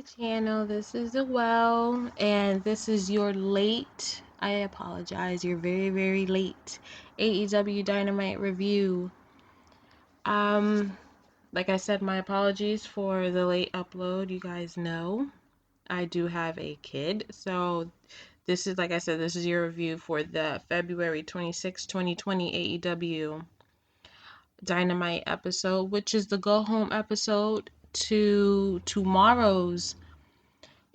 channel. This is Zoell, and this is your late, I apologize, you're very, very late AEW Dynamite review. Um, like I said, my apologies for the late upload. You guys know I do have a kid, so this is, like I said, this is your review for the February 26, 2020 AEW Dynamite episode, which is the go home episode to tomorrow's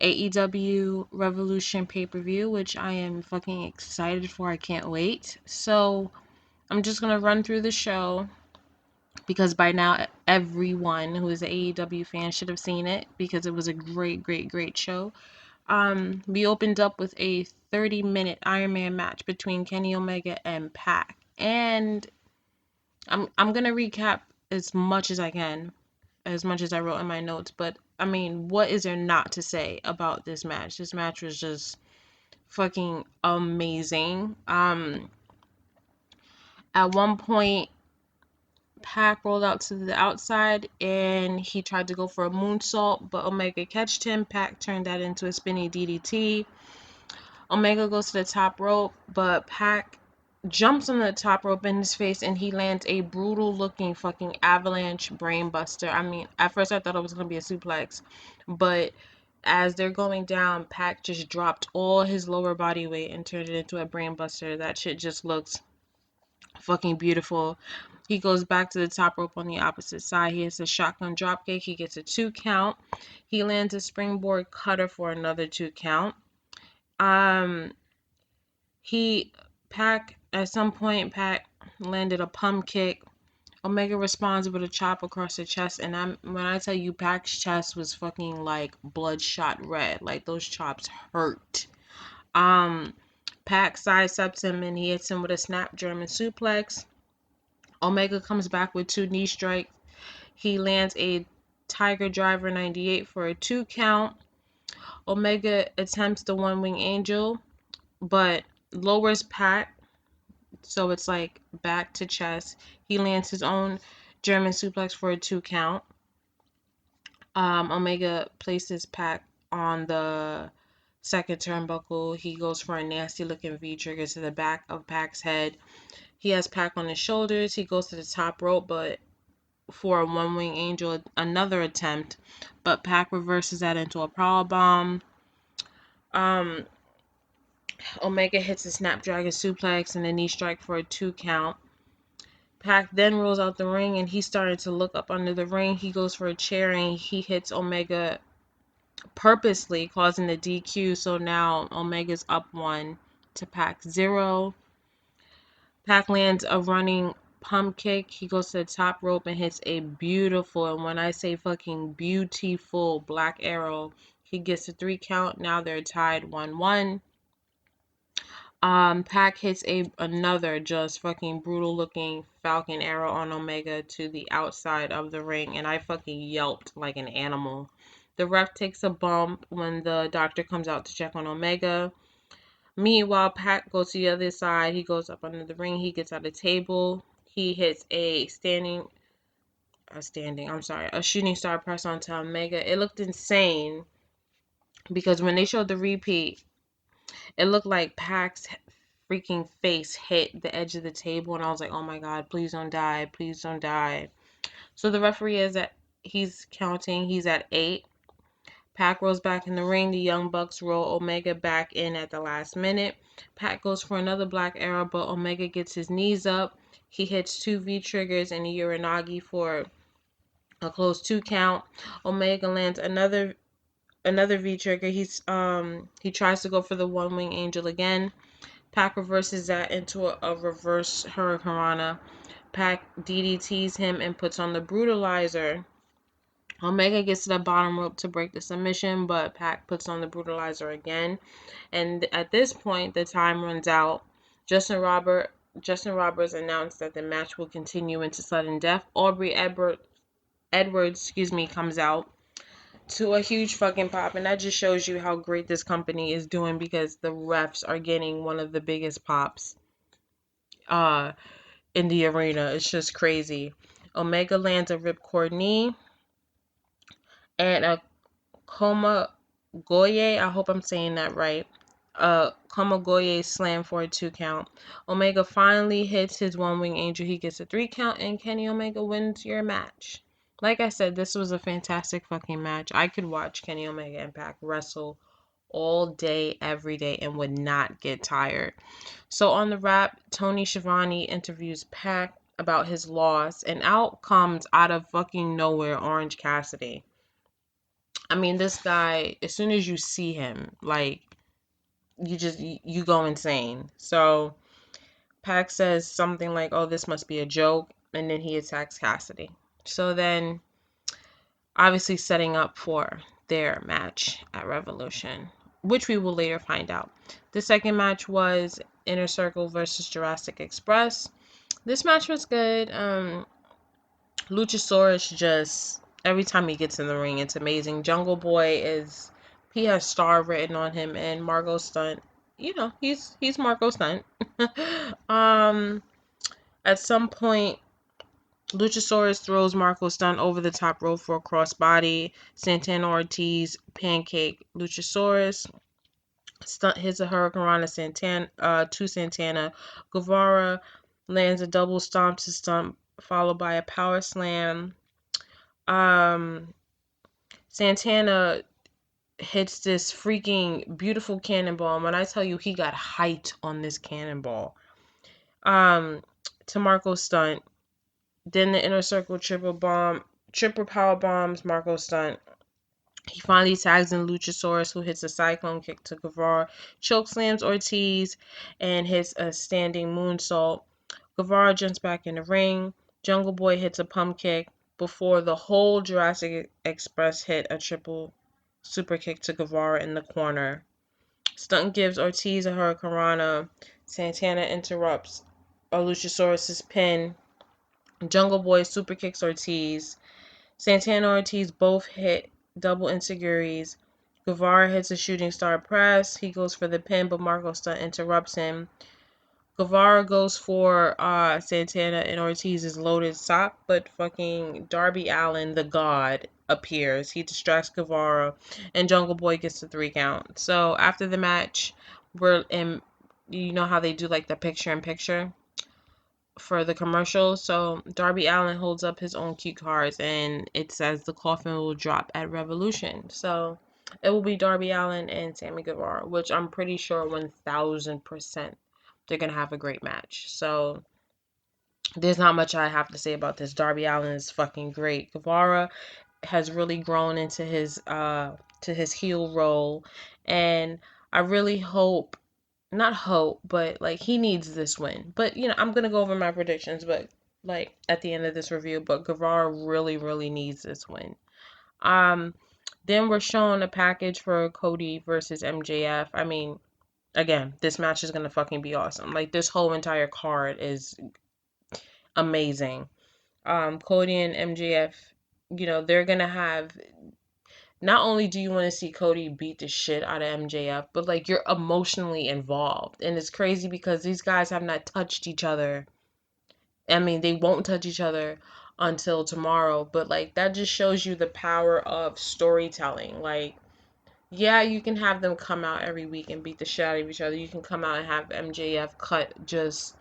AEW Revolution pay-per-view, which I am fucking excited for. I can't wait. So I'm just gonna run through the show because by now everyone who is an AEW fan should have seen it because it was a great, great, great show. We opened up with a 30-minute Iron Man match between Kenny Omega and Pac, and I'm gonna recap as much as I can, as much as I wrote in my notes. But I mean, what is there not to say about this match? This match was just fucking amazing. At one point, Pac rolled out to the outside and he tried to go for a moonsault, but Omega catched him. Pac turned that into a spinning DDT. Omega goes to the top rope, but Pac jumps on the top rope in his face and he lands a brutal looking fucking avalanche brainbuster. I mean, at first I thought it was going to be a suplex, but as they're going down, Pac just dropped all his lower body weight and turned it into a brainbuster. That shit just looks fucking beautiful. He goes back to the top rope on the opposite side. He hits a shotgun dropkick. He gets a 2 count. He lands a springboard cutter for another 2 count. Um, he Pac at some point Pac landed a pump kick. Omega responds with a chop across the chest, and when I tell you Pac's chest was fucking like bloodshot red, like those chops hurt. Um, Pac sidesteps him and he hits him with a snap German suplex. Omega comes back with 2 knee strikes. He lands a Tiger Driver 98 for a 2 count. Omega attempts the One Wing Angel, but lowers Pac, so it's like back to chest. He lands his own German suplex for a 2 count. Omega places Pac on the second turnbuckle. He goes for a nasty looking V trigger to the back of Pac's head. He has Pac on his shoulders. He goes to the top rope, but for a One Wing Angel, another attempt, but Pac reverses that into a power bomb. Omega hits a Snapdragon suplex and a knee strike for a 2 count. Pac then rolls out the ring and he's starting to look up under the ring. He goes for a chair and he hits Omega purposely, causing the DQ. So now Omega's up 1 to Pac 0. Pac lands a running pump kick. He goes to the top rope and hits a beautiful, and when I say fucking beautiful, black arrow. He gets a 3 count. Now they're tied 1-1. Pac hits another just fucking brutal looking Falcon arrow on Omega to the outside of the ring, and I fucking yelped like an animal. The ref takes a bump when the doctor comes out to check on Omega. Meanwhile, Pac goes to the other side. He goes up under the ring. He gets at a table. He hits a shooting star press onto Omega. It looked insane because when they showed the repeat, it looked like Pac's freaking face hit the edge of the table, and I was like, oh my god, please don't die, please don't die. So the referee he's counting, he's at 8. Pac rolls back in the ring. The Young Bucks roll Omega back in at the last minute. Pac goes for another black arrow, but Omega gets his knees up. He hits 2 V triggers and a Uranagi for a close 2 count. Omega lands another V trigger. He tries to go for the One Wing Angel again. Pac reverses that into a reverse Hurricanrana. Pac DDTs him and puts on the Brutalizer. Omega gets to the bottom rope to break the submission, but Pac puts on the Brutalizer again. And at this point, the time runs out. Justin Roberts announced that the match will continue into sudden death. Aubrey Edwards, comes out to a huge fucking pop, and that just shows you how great this company is doing because the refs are getting one of the biggest pops in the arena. It's just crazy. Omega lands a ripcord knee and a Komagoye, I hope I'm saying that right. Komagoye slam for a 2 count. Omega finally hits his one wing angel. He gets a 3 count, and Kenny Omega wins your match. Like I said, this was a fantastic fucking match. I could watch Kenny Omega and Pac wrestle all day, every day, and would not get tired. So on the wrap, Tony Schiavone interviews Pac about his loss, and out comes out of fucking nowhere Orange Cassidy. I mean, this guy, as soon as you see him, like, you go insane. So Pac says something like, "Oh, this must be a joke," and then he attacks Cassidy. So then, obviously setting up for their match at Revolution, which we will later find out. The second match was Inner Circle versus Jurassic Express. This match was good. Luchasaurus just, every time he gets in the ring, it's amazing. Jungle Boy he has star written on him, and Margot Stunt, he's Margot Stunt. um, at some point, Luchasaurus throws Marco Stunt over the top rope for a crossbody. Santana Ortiz pancake Luchasaurus. Stunt hits a Hurricanrana to Santana. Guevara lands a double stomp to Stunt, followed by a power slam. Santana hits this freaking beautiful cannonball. And when I tell you he got height on this cannonball, to Marco Stunt. Then the Inner Circle triple power bombs Marco Stunt. He finally tags in Luchasaurus, who hits a cyclone kick to Guevara, chokeslams Ortiz, and hits a standing moonsault. Guevara jumps back in the ring. Jungle Boy hits a pump kick before the whole Jurassic Express hit a triple super kick to Guevara in the corner. Stunt gives Ortiz a Hurricanrana. Santana interrupts a Luchasaurus' pin. Jungle Boy super kicks Ortiz. Santana and Ortiz both hit double enzuigiris. Guevara hits a shooting star press. He goes for the pin, but Marco Stunt interrupts him. Guevara goes for Santana and Ortiz's loaded sock, but fucking Darby Allin, the god, appears. He distracts Guevara, and Jungle Boy gets the 3 count. So after the match, we're in, you know how they do like the picture in picture for the commercial. So Darby Allin holds up his own cue cards, and it says the coffin will drop at Revolution. So it will be Darby Allin and Sammy Guevara, which I'm pretty sure 1000% they're gonna have a great match. So there's not much I have to say about this. Darby Allin is fucking great. Guevara has really grown into his to his heel role, and I really hope, not hope, but like he needs this win. But I'm gonna go over my predictions, but like at the end of this review, but Guevara really, really needs this win. Then we're showing a package for Cody versus MJF. I mean, again, this match is gonna fucking be awesome. Like this whole entire card is amazing. Cody and MJF, they're gonna have, not only do you want to see Cody beat the shit out of MJF, but like you're emotionally involved. And it's crazy because these guys have not touched each other. I mean, they won't touch each other until tomorrow, but like that just shows you the power of storytelling. Like, yeah, you can have them come out every week and beat the shit out of each other. You can come out and have MJF cut just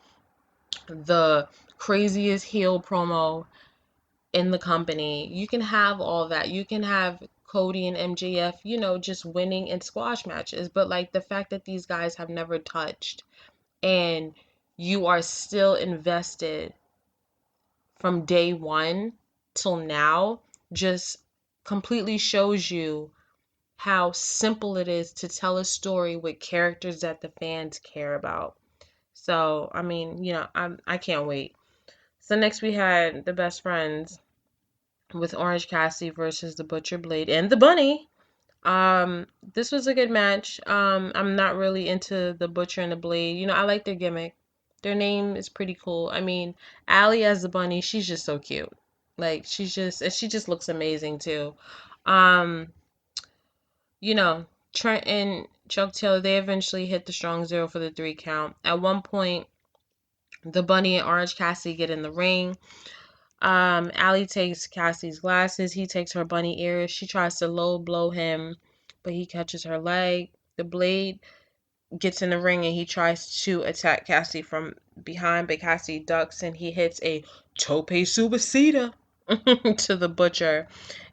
the craziest heel promo in the company. You can have all that. You can have Cody and MJF, just winning in squash matches. But like the fact that these guys have never touched and you are still invested from day one till now just completely shows you how simple it is to tell a story with characters that the fans care about. So, I mean, I can't wait. So next we had the Best Friends with Orange Cassidy versus the Butcher Blade and the Bunny. This was a good match. I'm not really into the Butcher and the Blade. I like their gimmick. Their name is pretty cool. I mean, Allie as the Bunny, she's just so cute. Like she just looks amazing too. Um, Trent and Chuck Taylor, they eventually hit the strong zero for the 3 count. At one point, the Bunny and Orange Cassidy get in the ring. Allie takes Cassie's glasses. He takes her bunny ears. She tries to low blow him, but he catches her leg. The Blade gets in the ring and he tries to attack Cassie from behind, but Cassie ducks and he hits a tope suicida to the Butcher.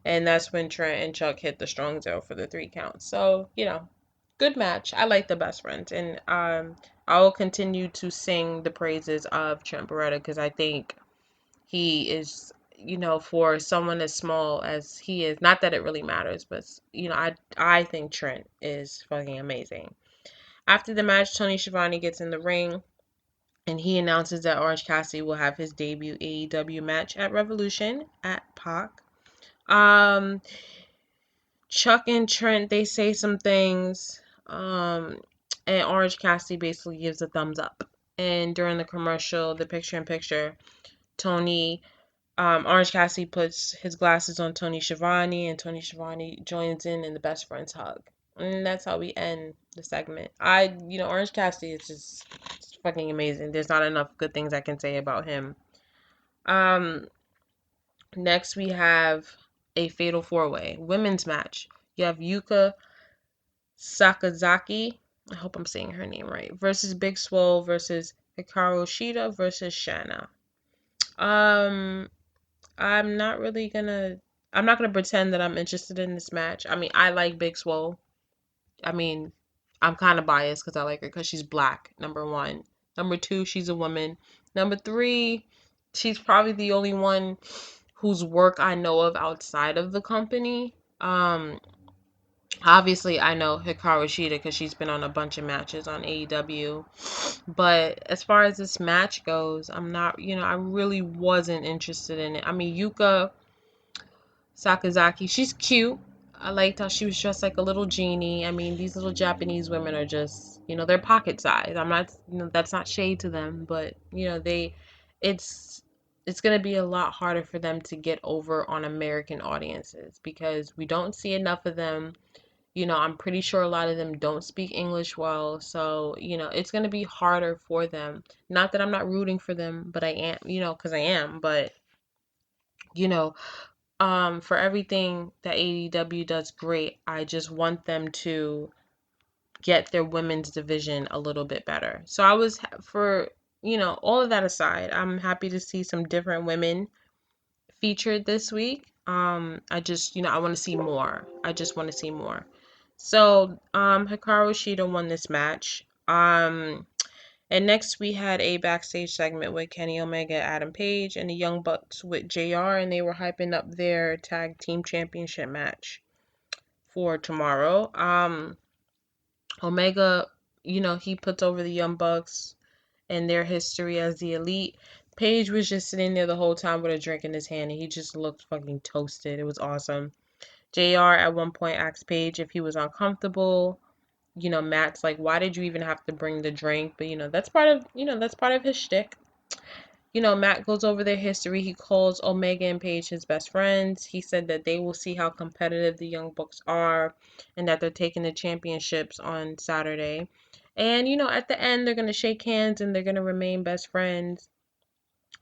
And that's when Trent and Chuck hit the strong zero for the 3 count. So, good match. I like the best friends. And I will continue to sing the praises of Trent Beretta because I think he is, for someone as small as he is, not that it really matters, but I think Trent is fucking amazing. After the match, Tony Schiavone gets in the ring and he announces that Orange Cassidy will have his debut AEW match at Revolution at Pac. Chuck and Trent, they say some things, and Orange Cassidy basically gives a thumbs up. And during the commercial, the picture-in-picture, Tony Orange Cassidy puts his glasses on Tony Schiavone, and Tony Schiavone joins in the best friends hug. And that's how we end the segment. Orange Cassidy is just fucking amazing. There's not enough good things I can say about him. Um, Next we have a fatal 4-way women's match. You have Yuka Sakazaki, I hope I'm saying her name right, versus Big Swole versus Hikaru Shida versus Shanna. Um, I'm not really gonna. I'm not gonna pretend that I'm interested in this match. I mean, I like Big Swole. I mean, I'm kind of biased because I like her because she's black. Number one. Number two, she's a woman. Number three, she's probably the only one whose work I know of outside of the company. Obviously, I know Hikaru Shida because she's been on a bunch of matches on AEW. But as far as this match goes, I'm not, I really wasn't interested in it. I mean, Yuka Sakazaki, she's cute. I liked how she was dressed like a little genie. I mean, these little Japanese women are just, they're pocket size. I'm not, that's not shade to them, but it's it's gonna be a lot harder for them to get over on American audiences because we don't see enough of them. I'm pretty sure a lot of them don't speak English well, so it's gonna be harder for them. Not that I'm not rooting for them, but I am, because I am, but you know for everything that AEW does great, I just want them to get their women's division a little bit better. So I was for all of that aside, I'm happy to see some different women featured this week. I just I want to see more. I just want to see more. So Hikaru Shida won this match. And next we had a backstage segment with Kenny Omega, Adam Page, and the Young Bucks with JR, and they were hyping up their tag team championship match for tomorrow. Omega, he puts over the Young Bucks and their history as the Elite. Page was just sitting there the whole time with a drink in his hand, and he just looked fucking toasted. It was awesome. JR at one point asked Page if he was uncomfortable. Matt's like, why did you even have to bring the drink? But that's part of his shtick. Matt goes over their history. He calls Omega and Page his best friends. He said that they will see how competitive the Young Bucks are and that they're taking the championships on Saturday. And at the end they're going to shake hands and they're going to remain best friends.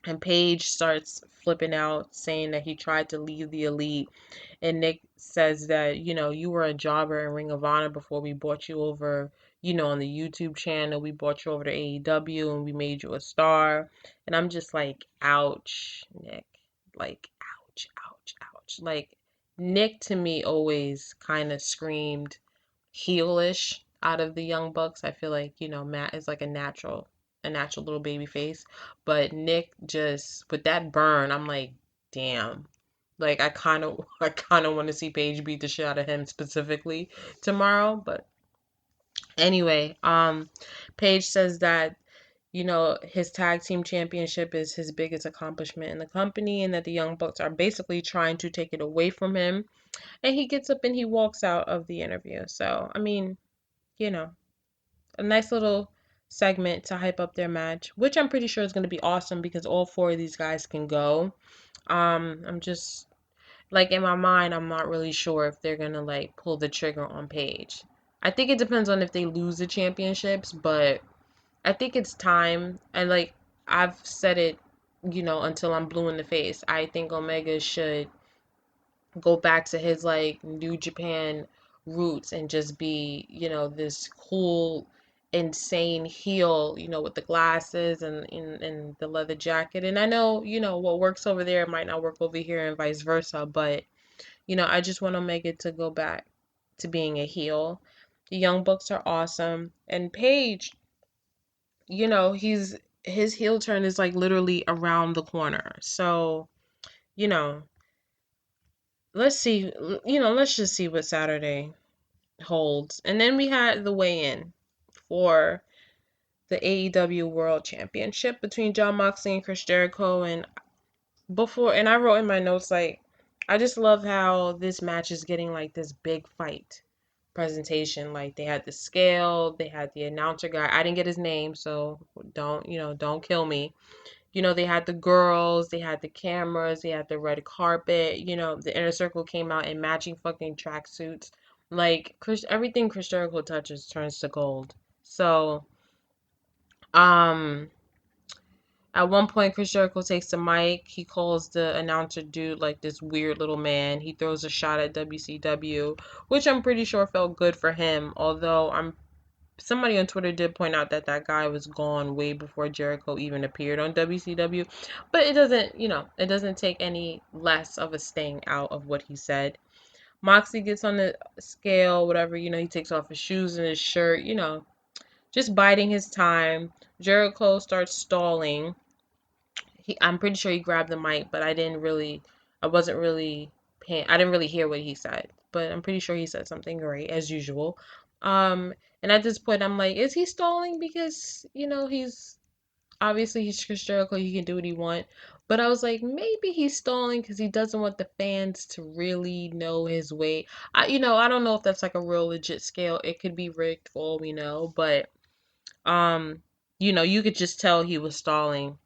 And Paige starts flipping out, saying that he tried to leave the Elite. And Nick says that, you were a jobber in Ring of Honor before we brought you over, on the YouTube channel. We brought you over to AEW and we made you a star. And I'm just like, ouch, Nick. Like, ouch, ouch, ouch. Like, Nick to me always kind of screamed heelish out of the Young Bucks. I feel like, Matt is like a natural little baby face. But Nick just with that burn, I'm like, damn. Like I kinda want to see Paige beat the shit out of him specifically tomorrow. But anyway, Paige says that, his tag team championship is his biggest accomplishment in the company and that the Young Bucks are basically trying to take it away from him. And he gets up and he walks out of the interview. So, I mean, you know, a nice little segment to hype up their match, which I'm pretty sure is going to be awesome because all four of these guys can go. I'm just like in my mind, I'm not really sure if they're going to like pull the trigger on Paige. I think it depends on if they lose the championships, but I think it's time. And like I've said it until I'm blue in the face. I think Omega should go back to his like New Japan roots and just be, this cool, insane heel, with the glasses and the leather jacket. And I know, what works over there might not work over here and vice versa, but I just want Omega to go back to being a heel. The Young Bucks are awesome. And Paige, his heel turn is like literally around the corner. So, you know, let's see, let's just see what Saturday holds. And then we had the weigh-in for the AEW World Championship between Jon Moxley and Chris Jericho. And I wrote in my notes, like, I just love how this match is getting like this big fight presentation. Like, they had the scale, they had the announcer guy. I didn't get his name, so don't kill me. They had the girls, they had the cameras, they had the red carpet. The Inner Circle came out in matching fucking tracksuits. Like, everything Chris Jericho touches turns to gold. So, um, at one point, Chris Jericho takes the mic. He calls the announcer dude like this weird little man. He throws a shot at WCW, which I'm pretty sure felt good for him. Although somebody on Twitter did point out that that guy was gone way before Jericho even appeared on WCW. But it doesn't take any less of a sting out of what he said. Moxley gets on the scale, whatever, he takes off his shoes and his shirt, just biding his time. Jericho starts stalling. I'm pretty sure he grabbed the mic, but I wasn't really I didn't really hear what he said, but I'm pretty sure he said something great as usual. And at this point, I'm like, is he stalling because he's obviously he's Chris Jericho, he can do what he want. But I was like, maybe he's stalling because he doesn't want the fans to really know his weight. I don't know if that's like a real legit scale. It could be rigged for all we know, but um, you could just tell he was stalling.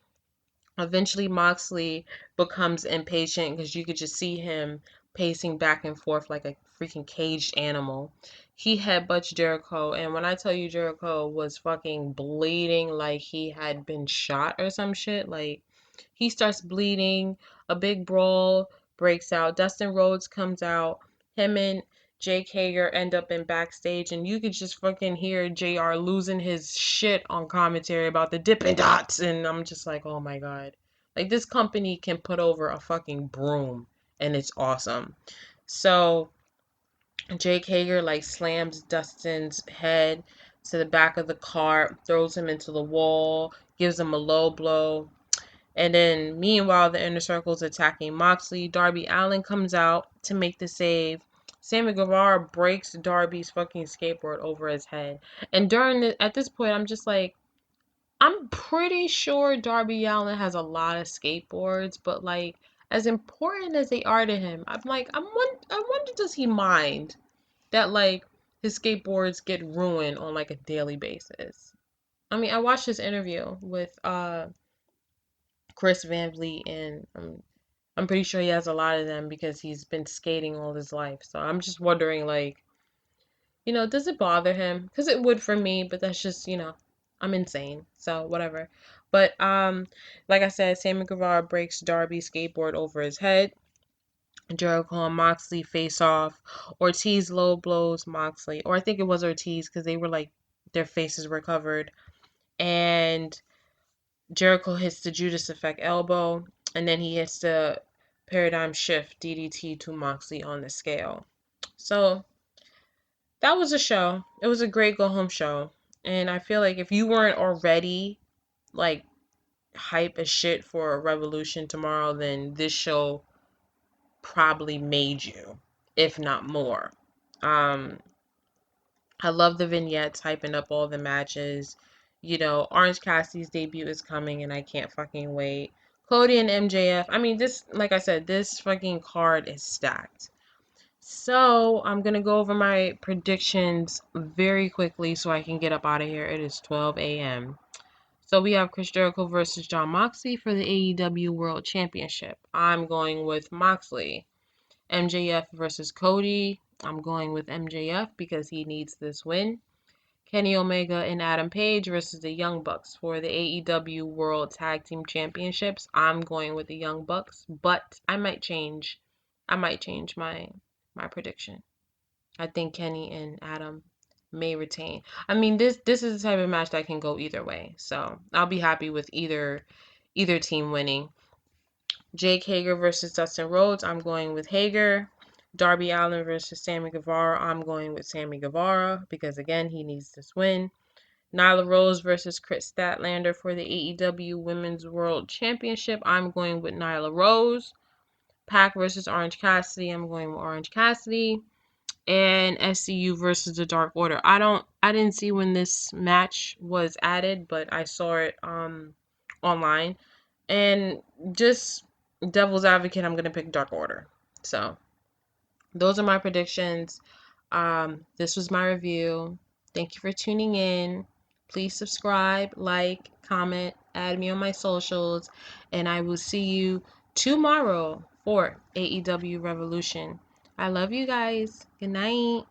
Eventually, Moxley becomes impatient because you could just see him pacing back and forth like a freaking caged animal. He headbutts Jericho, and when I tell you Jericho was fucking bleeding like he had been shot or some shit, like he starts bleeding, a big brawl breaks out. Dustin Rhodes comes out, him and Jake Hager end up in backstage, and you could just fucking hear JR losing his shit on commentary about the Dippin' Dots, and I'm just like, oh my god. Like, this company can put over a fucking broom, and it's awesome. So, Jake Hager, like, slams Dustin's head to the back of the cart, throws him into the wall, gives him a low blow. And then, meanwhile, the Inner Circle's attacking Moxley. Darby Allin comes out to make the save. Sammy Guevara breaks Darby's fucking skateboard over his head. And at this point, I'm just like, I'm pretty sure Darby Allin has a lot of skateboards, but like, as important as they are to him, I'm like, I wonder does he mind that like his skateboards get ruined on like a daily basis? I mean, I watched this interview with Chris Van Vliet, and I'm pretty sure he has a lot of them because he's been skating all his life. So I'm just wondering, like, does it bother him? Because it would for me, but that's just, I'm insane. So whatever. But like I said, Sammy Guevara breaks Darby's skateboard over his head. Jericho and Moxley face off. Ortiz low blows Moxley, or I think it was Ortiz because they were like their faces were covered, and Jericho hits the Judas Effect elbow, and then he hits the paradigm shift DDT to Moxley on the scale. So that was a show. It was a great go home show. And I feel like if you weren't already like hype as shit for a Revolution tomorrow, then this show probably made you, if not more. Um, I love the vignettes hyping up all the matches. Orange Cassidy's debut is coming and I can't fucking wait. Cody and MJF. I mean, this, like I said, this fucking card is stacked. So, I'm going to go over my predictions very quickly so I can get up out of here. It is 12 a.m. So, we have Chris Jericho versus Jon Moxley for the AEW World Championship. I'm going with Moxley. MJF versus Cody. I'm going with MJF because he needs this win. Kenny Omega and Adam Page versus the Young Bucks for the AEW World Tag Team Championships. I'm going with the Young Bucks, but I might change. my prediction. I think Kenny and Adam may retain. I mean, this is the type of match that can go either way. So I'll be happy with either team winning. Jake Hager versus Dustin Rhodes. I'm going with Hager. Darby Allin versus Sammy Guevara. I'm going with Sammy Guevara because again he needs this win. Nyla Rose versus Chris Statlander for the AEW Women's World Championship. I'm going with Nyla Rose. Pac versus Orange Cassidy. I'm going with Orange Cassidy. And SCU versus the Dark Order. I didn't see when this match was added, but I saw it online. And just devil's advocate, I'm gonna pick Dark Order. So those are my predictions. This was my review. Thank you for tuning in. Please subscribe, like, comment, add me on my socials, and I will see you tomorrow for AEW Revolution. I love you guys. Good night.